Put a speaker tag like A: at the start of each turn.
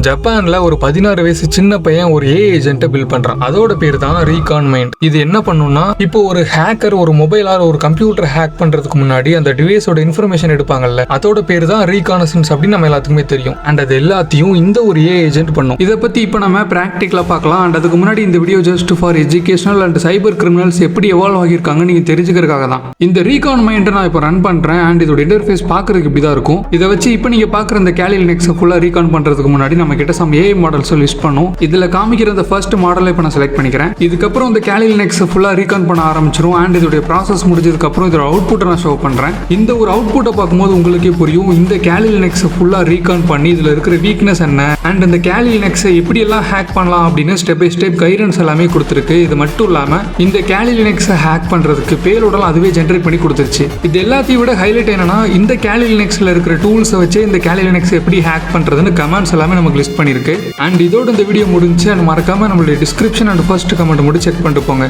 A: ஜப்பான்ல ஒரு 16 வயசு சின்ன பையன் ஒரு ஏ ஏஜென்ட்டை பில்ட் பண்றான். அதோட பேர் தான் ரீகான் மைண்ட். இது என்ன பண்ணும்னா, இப்போ ஒரு ஹேக்கர் ஒரு மொபைலால ஒரு கம்ப்யூட்டர் ஹேக் பண்றதுக்கு முன்னாடி அந்த டிவைஸோட இன்ஃபர்மேஷன் எடுப்பாங்கல்ல, அதோட பேர் தான் ரீகானசன்ஸ் அப்படின்னு நம்ம எல்லாத்துக்குமே தெரியும். அண்ட் அது எல்லாத்தையும் இந்த ஒரு ஏ ஏஜென்ட் பண்ணும். இதை பத்தி இப்போ நம்ம பிராக்டிக்கலா பார்க்கலாம். அண்ட் அதுக்கு முன்னாடி இந்த video just for educational and cyber criminals எப்படி எவால்வ் ஆகியிருக்காங்க நீங்க தெரிஞ்சுக்கிறதுக்காக தான். இந்த ரீகான் மைண்ட் நான் இப்போ ரன் பண்றேன். அண்ட் இதோட இன்டர்ஃபேஸ் பார்க்கறதுக்கு இப்படி தான் இருக்கும். இதை வச்சு இப்போ நீங்க பார்க்குற இந்த Kali Linux ஃபுல்லா ரீகான் பண்றதுக்கு முன்னாடி நம்ம கிட்ட சம் ஏஐ மாடல்ஸ் லிஸ்ட் பண்ணோம். இதுல காமிக்கிற இந்த ஃபர்ஸ்ட் மாடலை இப்போ நான் செலக்ட் பண்ணிக்கிறேன். இதுக்கப்புறம் இந்த Kali Linux ஃபுல்லா ரீகான் பண்ண ஆரம்பிச்சிரும். அண்ட் இதோட ப்ராசஸ் முடிஞ்சதுக்கு அப்புறம் இதோட அவுட்புட்டை நான் ஷோ பண்றேன். இந்த ஒரு அவுட்புட்டை பார்க்கும்போது உங்களுக்கே புரியும் இந்த Kali Linux ஃபுல்லா ரீகான் பண்ணி இதுல இருக்கிற வீக்னஸ் என்ன அண்ட் இந்த Kali Linux எப்படி எல்லாம் ஹேக் பண்ணலாம் அப்படின்னு ஸ்டெப் பை ஸ்டெப் கைடன்ஸ் எல்லாமே கொடுத்துருக்கு. இது மட்டும் இல்லாம இந்த Kali Linux ஹேக் பண்றதுக்கு பேலோடலாம் அதுவே ஜென்ரேட் பண்ணி கொடுத்துருச்சு. இது எல்லாத்தையும் விட ஹைலைட் என்னன்னா, இந்த Kali Linuxல இருக்கிற டூல்ஸை வச்சு இந்த Kali Linux எப்படி ஹேக் பண்றதுன்னு கமெண்ட்ஸ் எல்லாமே நமக்கு லிஸ்ட் பண்ணிருக்கு. அண்ட் இதோட இந்த வீடியோ முடிஞ்சு. அண்ட் மறக்காம நம்மளுடைய டிஸ்கிரிப்ஷன் அண்ட் ஃபர்ஸ்ட் கமெண்ட் மட்டும் செக் பண்ணிட்டு போங்க.